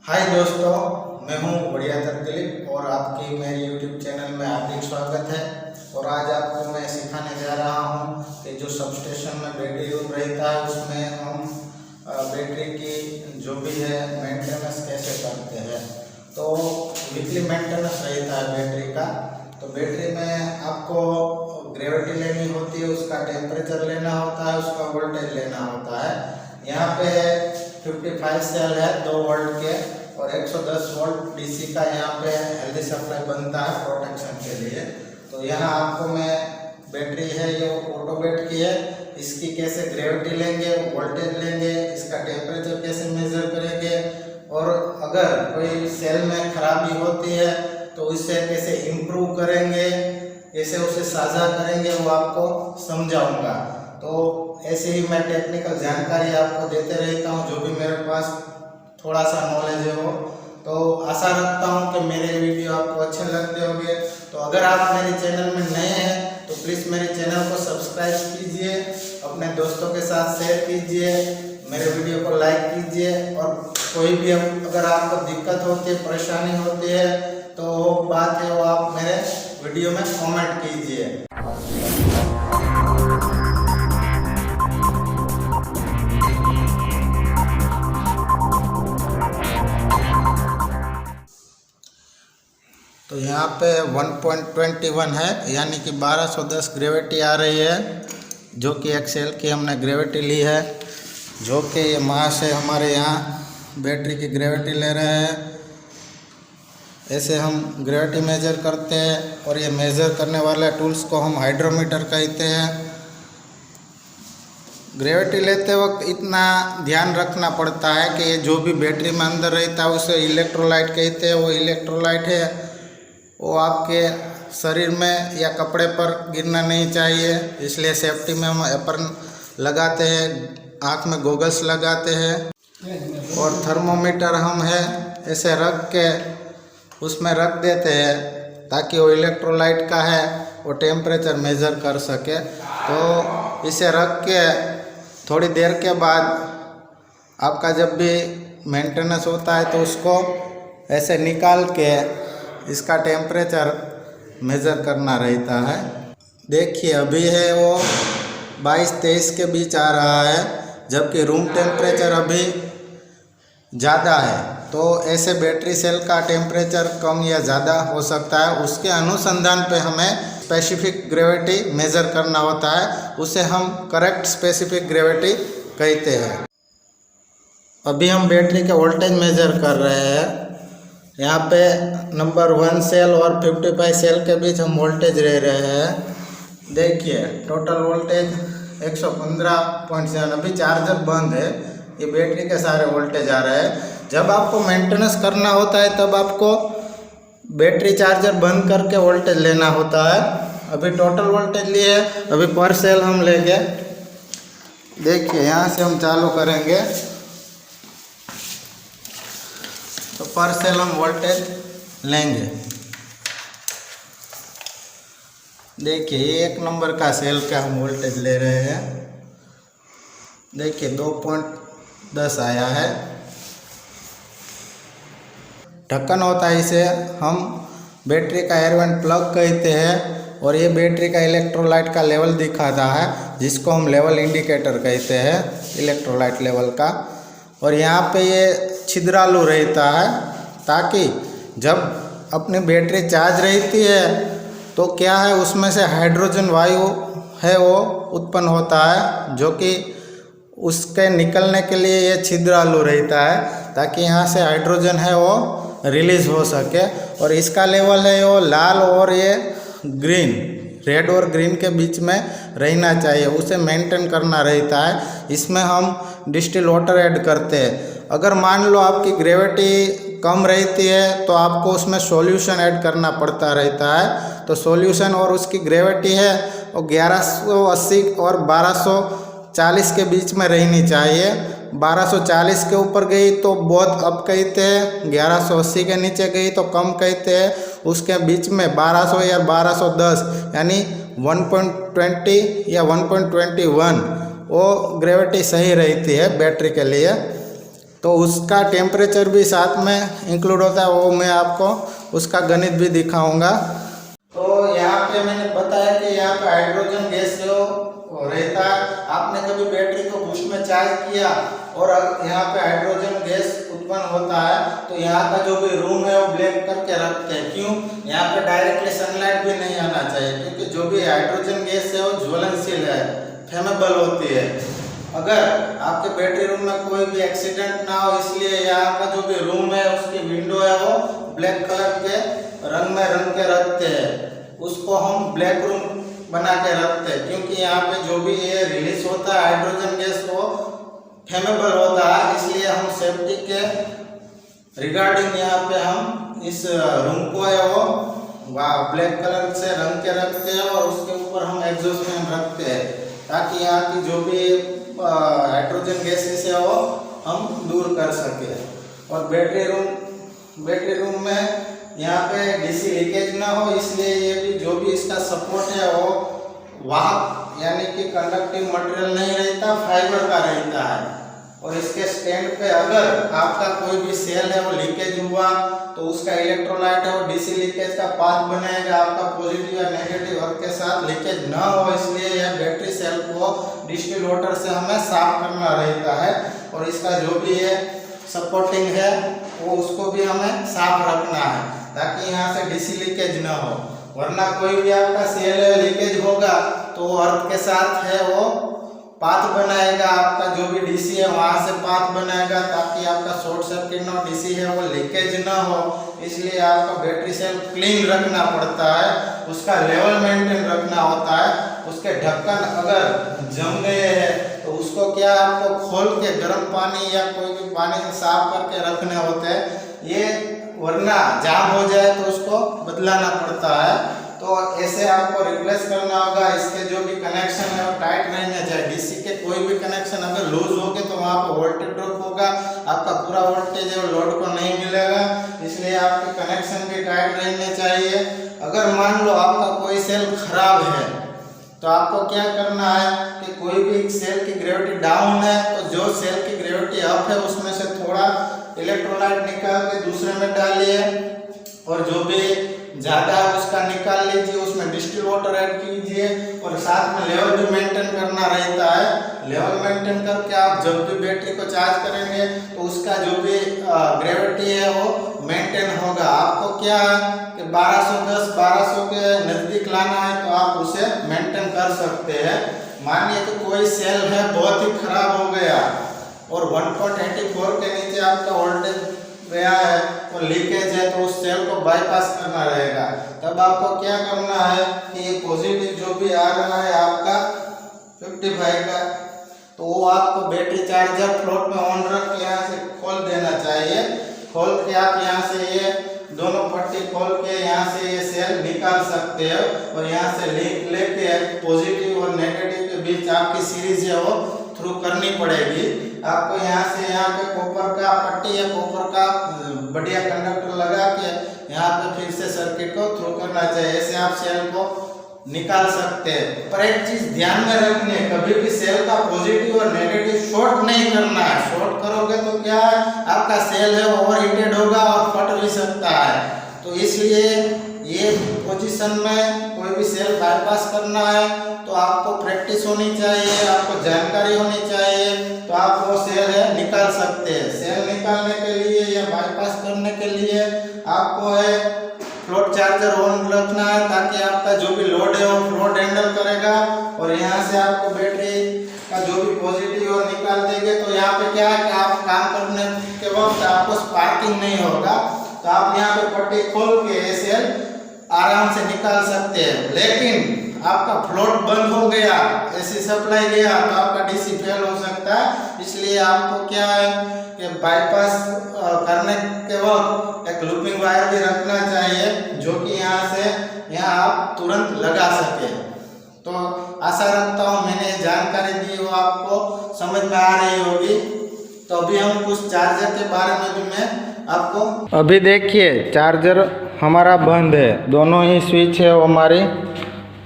हाय दोस्तों, मैं हूं बढ़िया दिलीप और आपके मेरे यूट्यूब चैनल में हार्दिक स्वागत है। और आज आपको मैं सिखाने जा रहा हूं कि जो सबस्टेशन में बैटरी रूम रहता है उसमें हम बैटरी की जो भी है मेंटेनेंस कैसे करते हैं। तो वीकली मेंटेनेंस रहता है बैटरी का। तो बैटरी में आपको ग्रेविटी लेनी होती है, उसका टेम्परेचर लेना होता है, उसका वोल्टेज लेना होता है। यहाँ पे 55 सेल है 2 वोल्ट के और 110 वोल्ट डीसी का यहाँ पे हेल्दी सप्लाई बनता है प्रोटेक्शन के लिए। तो यहाँ आपको मैं बैटरी है ये ऑटोबेट की है, इसकी कैसे ग्रेविटी लेंगे, वोल्टेज लेंगे, इसका टेम्परेचर कैसे मेजर करेंगे और अगर कोई सेल में खराबी होती है तो उसे कैसे इम्प्रूव करेंगे, कैसे उसे साझा करेंगे, वो आपको समझाऊंगा। तो ऐसे ही मैं टेक्निकल जानकारी आपको देते रहता हूँ, जो भी मेरे पास थोड़ा सा नॉलेज है वो। तो आशा रखता हूँ कि मेरे वीडियो आपको अच्छे लगते होंगे। तो अगर आप मेरे चैनल में नए हैं तो प्लीज़ मेरे चैनल को सब्सक्राइब कीजिए, अपने दोस्तों के साथ शेयर कीजिए, मेरे वीडियो को लाइक कीजिए। और कोई भी अगर आपको दिक्कत होती है, परेशानी होती है तो वो बात है वो आप मेरे वीडियो में कमेंट कीजिए। तो यहाँ पे 1.21 है, यानी कि 1210 ग्रेविटी आ रही है, जो कि एक सेल की हमने ग्रेविटी ली है, जो कि ये मास से हमारे यहाँ बैटरी की ग्रेविटी ले रहे हैं। ऐसे हम ग्रेविटी मेजर करते हैं और ये मेजर करने वाले टूल्स को हम हाइड्रोमीटर कहते हैं। ग्रेविटी लेते वक्त इतना ध्यान रखना पड़ता है कि ये जो भी बैटरी में अंदर रहता है उसे इलेक्ट्रोलाइट कहते हैं। वो इलेक्ट्रोलाइट है वो आपके शरीर में या कपड़े पर गिरना नहीं चाहिए, इसलिए सेफ्टी में हम एप्रन लगाते हैं, आँख में गोगल्स लगाते हैं। और थर्मोमीटर हम है ऐसे रख के उसमें रख देते हैं ताकि वो इलेक्ट्रोलाइट का है वो टेम्परेचर मेज़र कर सके। तो इसे रख के थोड़ी देर के बाद आपका जब भी मेंटेनेंस होता है तो उसको ऐसे निकाल के इसका टेम्परेचर मेज़र करना रहता है। देखिए अभी है वो 22-23 के बीच आ रहा है, जबकि रूम टेम्परेचर अभी ज़्यादा है। तो ऐसे बैटरी सेल का टेम्परेचर कम या ज़्यादा हो सकता है, उसके अनुसंधान पे हमें स्पेसिफिक ग्रेविटी मेज़र करना होता है, उसे हम करेक्ट स्पेसिफिक ग्रेविटी कहते हैं। अभी हम बैटरी के वोल्टेज मेज़र कर रहे हैं। यहाँ पे नंबर 1 सेल और 55 सेल के बीच हम वोल्टेज ले रहे हैं। देखिए टोटल वोल्टेज 115.7। अभी चार्जर बंद है, ये बैटरी के सारे वोल्टेज आ रहे हैं। जब आपको मेंटेनेंस करना होता है तब आपको बैटरी चार्जर बंद करके वोल्टेज लेना होता है। अभी टोटल वोल्टेज लिए है, अभी पर सेल हम लेंगे। देखिए यहाँ से हम चालू करेंगे तो पर सेल हम वोल्टेज लेंगे। देखिए ये 1 नंबर का सेल का हम वोल्टेज ले रहे हैं। देखिए 2.10 आया है। ढक्कन होता है, इसे हम बैटरी का एयरवेंट प्लग कहते हैं और ये बैटरी का इलेक्ट्रोलाइट का लेवल दिखाता है, जिसको हम लेवल इंडिकेटर कहते हैं, इलेक्ट्रोलाइट लेवल का। और यहाँ पे ये छिद्रालु रहता है ताकि जब अपनी बैटरी चार्ज रहती है तो क्या है उसमें से हाइड्रोजन वायु है वो उत्पन्न होता है, जो कि उसके निकलने के लिए ये छिद्रालु रहता है ताकि यहाँ से हाइड्रोजन है वो रिलीज हो सके। और इसका लेवल है वो लाल और ये ग्रीन, रेड और ग्रीन के बीच में रहना चाहिए, उसे मेंटेन करना रहता है। इसमें हम डिस्टिल वाटर ऐड करते हैं। अगर मान लो आपकी ग्रेविटी कम रहती है तो आपको उसमें सॉल्यूशन ऐड करना पड़ता रहता है। तो सॉल्यूशन और उसकी ग्रेविटी है वो 1180 और 1240 के बीच में रहनी चाहिए। 1240 के ऊपर गई तो बहुत अप कहते हैं, 1180 के नीचे गई तो कम कहते हैं, उसके बीच में 1200 या 1210 यानी 1.20 या 1.21 वो ग्रेविटी सही रहती है बैटरी के लिए। तो तो उसका टेम्परेचर भी साथ में इंक्लूड होता है, वो मैं आपको उसका गणित भी दिखाऊंगा। तो यहाँ पे मैंने बताया कि यहाँ पे हाइड्रोजन गैस जो रहता है, आपने कभी बैटरी को बुश में चार्ज किया और यहाँ पे हाइड्रोजन गैस उत्पन्न होता है, तो यहाँ का जो भी रूम है वो ब्लैक करके रखते हैं। क्यों? यहाँ पे डायरेक्टली सनलाइट भी नहीं आना चाहिए, क्योंकि जो भी हाइड्रोजन गैस है वो ज्वलनशील है, फ्लेमेबल होती है। अगर आपके बैटरी रूम में कोई भी एक्सीडेंट ना हो, इसलिए यहाँ का जो भी रूम है उसकी विंडो है वो ब्लैक कलर के रंग में रंग के रखते हैं। उसको हम ब्लैक रूम बना के रखते हैं, क्योंकि यहाँ पे जो भी ये रिलीज होता है हाइड्रोजन गैस वो फ्लेमेबल होता है। इसलिए हम सेफ्टी के रिगार्डिंग यहाँ पे हम इस रूम को है वो ब्लैक कलर से रंग के रखते हैं और उसके ऊपर हम एग्जॉस्ट फैन रखते हैं, ताकि यहाँ की जो भी हाइड्रोजन गैसेस है वो हम दूर कर सके। और बैटरी रूम में यहाँ पे डीसी लीकेज ना हो, इसलिए ये भी जो भी इसका सपोर्ट है वो वाहक यानी कि कंडक्टिव मटेरियल नहीं रहता, फाइबर का रहता है। और इसके स्टैंड पे अगर आपका कोई भी सेल है वो लीकेज हुआ तो उसका इलेक्ट्रोलाइट है वो डीसी लीकेज का पाथ बनाएगा, आपका पॉजिटिव या नेगेटिव अर्थ के साथ लीकेज ना हो। इसलिए यह बैटरी सेल को डिस्टिल वाटर से हमें साफ करना रहता है, और इसका जो भी है सपोर्टिंग है वो उसको भी हमें साफ रखना है, ताकि यहाँ से डीसी लीकेज ना हो। वरना कोई भी आपका सेल लीकेज होगा तो अर्थ के साथ है वो पाथ बनाएगा, आपका जो भी डीसी है वहां से पाथ बनाएगा, ताकि आपका शॉर्ट सर्किट ना डीसी है वो लीकेज ना हो। इसलिए आपका बैटरी सेल क्लीन रखना पड़ता है, उसका लेवल मेंटेन रखना होता है। उसके ढक्कन अगर जम गए हैं तो उसको क्या आपको खोल के गर्म पानी या कोई भी पानी से साफ करके रखने होते हैं, ये वरना जाम हो जाए तो उसको बदलाना पड़ता है। तो ऐसे आपको रिप्लेस करना होगा। इसके जो भी कनेक्शन है वो टाइट रहना चाहिए। डीसी के कोई भी कनेक्शन अगर लूज हो गए तो वहाँ पर वोल्टेज ड्रॉप होगा, आपका पूरा वोल्टेज है वो लोड को नहीं मिलेगा। इसलिए आपके कनेक्शन भी टाइट रहने चाहिए। अगर मान लो आपका कोई सेल खराब है तो आपको क्या करना है कि कोई भी सेल की ग्रेविटी डाउन है तो जो सेल की ग्रेविटी अप है उसमें से थोड़ा इलेक्ट्रोलाइट निकाल के दूसरे में डालिए, और जो भी ज़्यादा है उसका निकाल लीजिए, उसमें डिस्टिल वाटर ऐड कीजिए, और साथ में लेवल भी मेंटेन करना रहता है। लेवल मेंटेन करके आप जब भी बैटरी को चार्ज करेंगे तो उसका जो भी ग्रेविटी है वो मेंटेन होगा। आपको क्या है कि 1210-1200 के नज़दीक लाना है तो आप उसे मेंटेन कर सकते हैं। मानिए कि कोई सेल है बहुत ही खराब हो गया और 1.84 के नीचे आपका वोल्टेज गया है तो लीकेज है, तो उस सेल को बाईपास करना रहेगा। तब आपको क्या करना है कि ये पॉजिटिव जो भी आ रहा है आपका 55 का, तो वो आपको बैटरी चार्जर फ्लोट में ऑन रख के यहाँ से खोल देना चाहिए। खोल के आप यहाँ से ये दोनों पट्टी खोल के यहाँ से ये सेल निकाल सकते हो, और यहाँ से लिंक लेके पॉजिटिव और नेगेटिव के बीच आपकी सीरीज है वो थ्रू करनी पड़ेगी। आपको यहाँ से यहाँ पे कॉपर का पट्टी या कॉपर का बढ़िया कंडक्टर लगा के यहाँ पे फिर से सर्किट को थ्रू करना चाहिए। ऐसे आप सेल को निकाल सकते हैं। पर एक चीज ध्यान में रखनी है, कभी भी सेल का पॉजिटिव और नेगेटिव शॉर्ट नहीं करना है। शॉर्ट करोगे तो क्या है आपका सेल है ओवर हीटेड होगा और फट भी सकता है। तो इसलिए ये पोजीशन में कोई भी सेल बाईपास करना है तो आपको प्रैक्टिस होनी चाहिए, आपको जानकारी होनी चाहिए, तो आप वो सेल है निकाल सकते हैं। सेल निकालने के लिए या बाईपास करने के लिए आपको है फ्लोट चार्जर ऑन रखना है, ताकि आपका जो भी लोड है वो फ्लोट हैंडल करेगा। और यहाँ से आपको बैटरी का जो भी पॉजिटिव और निकाल देंगे तो यहाँ पे क्या है कि आप काम करने के वक्त आपको स्पार्किंग नहीं होगा। तो आप यहाँ पे पट्टी खोल के ये सेल आराम से निकाल सकते हैं। लेकिन आपका फ्लोट बंद हो गया, एसी सप्लाई गया तो आपका डीसी फेल हो सकता है। इसलिए आपको क्या है कि बाईपास करने के वक्त एक लूपिंग वायर भी रखना चाहिए, जो कि यहाँ से यहाँ आप तुरंत लगा सके। तो आशा रखता हूँ मैंने जानकारी दी वो आपको समझ में आ रही होगी। तो अभी हम कुछ चार्जर के बारे में भी मैं आपको अभी देखिए चार्जर हमारा बंद है, दोनों ही स्विच है वो हमारी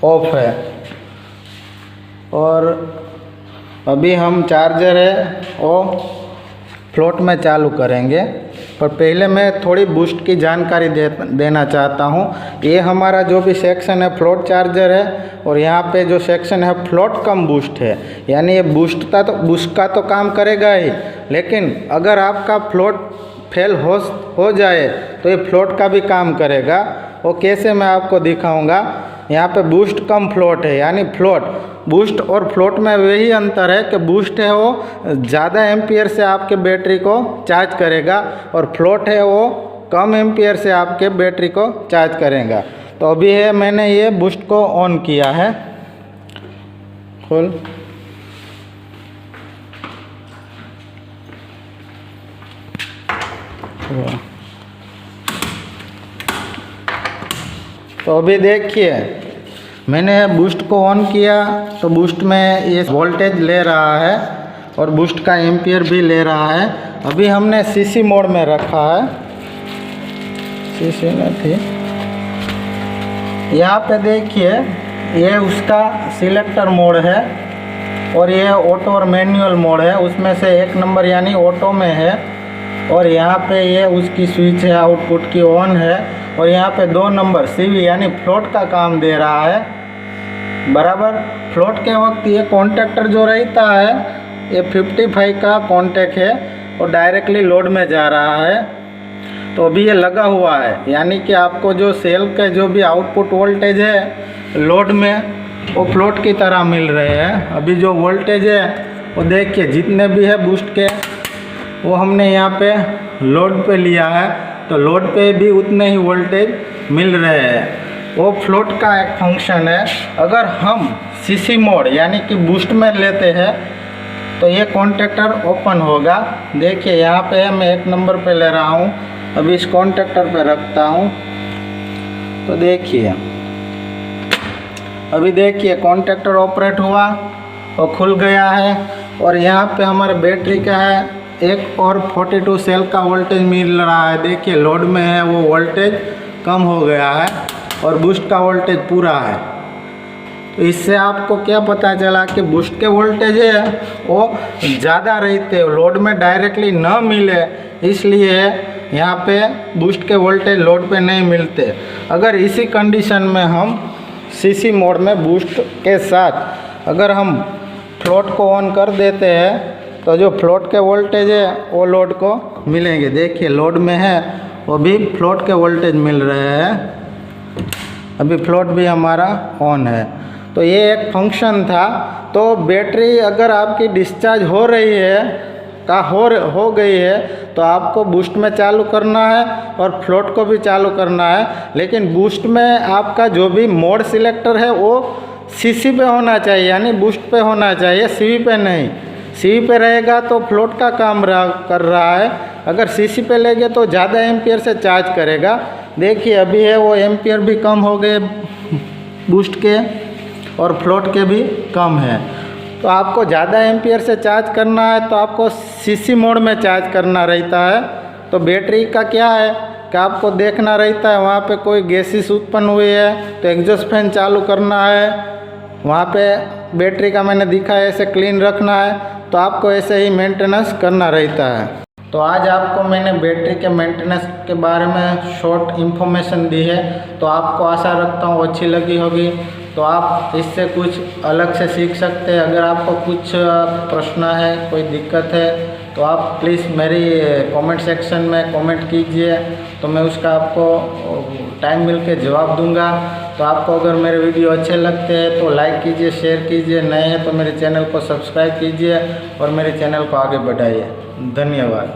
ऑफ है, और अभी हम चार्जर है वो फ्लोट में चालू करेंगे। पर पहले मैं थोड़ी बूस्ट की जानकारी देना चाहता हूँ। ये हमारा जो भी सेक्शन है फ्लोट चार्जर है, और यहाँ पे जो सेक्शन है फ्लोट कम बूस्ट है। यानी ये बूस्ट का तो काम करेगा ही, लेकिन अगर आपका फ्लोट फेल हो जाए तो ये फ्लोट का भी काम करेगा। वो कैसे मैं आपको दिखाऊंगा। यहाँ पे बूस्ट कम फ्लोट है, यानी फ्लोट बूस्ट और फ्लोट में वही अंतर है कि बूस्ट है वो ज़्यादा एम्पियर से आपके बैटरी को चार्ज करेगा, और फ्लोट है वो कम एम्पियर से आपके बैटरी को चार्ज करेगा। तो अभी है मैंने ये बूस्ट को ऑन किया है। खोल। तो अभी देखिए मैंने बूस्ट को ऑन किया तो बूस्ट में ये वोल्टेज ले रहा है और बूस्ट का एम्पियर भी ले रहा है। अभी हमने सीसी मोड में रखा है, सीसी में थी। यहाँ पे देखिए ये उसका सिलेक्टर मोड है और ये ऑटो और मैनुअल मोड है। उसमें से 1 नंबर यानी ऑटो में है, और यहाँ पे ये उसकी स्विच है आउटपुट की ऑन है, और यहाँ पे 2 नंबर CV यानी फ्लोट का काम दे रहा है बराबर। फ्लोट के वक्त ये कॉन्टेक्टर जो रहता है ये 55 का कॉन्टेक्ट है और डायरेक्टली लोड में जा रहा है। तो अभी ये लगा हुआ है, यानी कि आपको जो सेल के जो भी आउटपुट वोल्टेज है लोड में वो फ्लोट की तरह मिल रहे हैं। अभी जो वोल्टेज है वो देखिए जितने भी है बूस्ट के वो हमने यहाँ पे लोड पे लिया है, तो लोड पे भी उतने ही वोल्टेज मिल रहे हैं। वो फ्लोट का एक फंक्शन है। अगर हम सीसी मोड यानी कि बूस्ट में लेते हैं तो ये कॉन्टेक्टर ओपन होगा। देखिए यहाँ पे मैं 1 नंबर पे ले रहा हूँ, अभी इस कॉन्टेक्टर पे रखता हूँ तो देखिए अभी देखिए कॉन्टेक्टर ऑपरेट हुआ और खुल गया है। और यहाँ पे हमारे बैटरी का है एक और 42 सेल का वोल्टेज मिल रहा है। देखिए लोड में है वो वोल्टेज कम हो गया है और बूस्ट का वोल्टेज पूरा है। तो इससे आपको क्या पता चला कि बूस्ट के वोल्टेज है वो ज़्यादा रहते, लोड में डायरेक्टली न मिले, इसलिए यहाँ पे बूस्ट के वोल्टेज लोड पे नहीं मिलते। अगर इसी कंडीशन में हम सीसी मोड में बूस्ट के साथ अगर हम फ्लोट को ऑन कर देते हैं तो जो फ्लोट के वोल्टेज है वो लोड को मिलेंगे। देखिए लोड में है वो भी फ्लोट के वोल्टेज मिल रहे हैं। अभी फ्लोट भी हमारा ऑन है। तो ये एक फंक्शन था। तो बैटरी अगर आपकी डिस्चार्ज हो रही है हो गई है तो आपको बूस्ट में चालू करना है और फ्लोट को भी चालू करना है। लेकिन बूस्ट में आपका जो भी मोड सिलेक्टर है वो सीसी पे होना चाहिए, यानी बूस्ट पे होना चाहिए, सीवी पे नहीं। सीवी पे रहेगा तो फ्लोट का काम कर रहा है, अगर सीसी पे लेंगे तो ज़्यादा एम्पियर से चार्ज करेगा। देखिए अभी है वो एम्पियर भी कम हो गए बूस्ट के और फ्लोट के भी कम है। तो आपको ज़्यादा एम्पियर से चार्ज करना है तो आपको सीसी मोड में चार्ज करना रहता है। तो बैटरी का क्या है कि आपको देखना रहता है वहाँ पे कोई गैसेस उत्पन्न हुई है तो एग्जॉस्ट फैन चालू करना है। वहाँ पे बैटरी का मैंने दिखाया ऐसे क्लीन रखना है, तो आपको ऐसे ही मेंटेनेंस करना रहता है। तो आज आपको मैंने बैटरी के मेंटेनेंस के बारे में शॉर्ट इन्फॉर्मेशन दी है, तो आपको आशा रखता हूँ अच्छी लगी होगी। तो आप इससे कुछ अलग से सीख सकते हैं। अगर आपको कुछ प्रश्न है, कोई दिक्कत है, तो आप प्लीज़ मेरी कमेंट सेक्शन में कमेंट कीजिए, तो मैं उसका आपको टाइम मिल के जवाब दूंगा। तो आपको अगर मेरे वीडियो अच्छे लगते हैं तो लाइक कीजिए, शेयर कीजिए, नए हैं तो मेरे चैनल को सब्सक्राइब कीजिए और मेरे चैनल को आगे बढ़ाइए। धन्यवाद।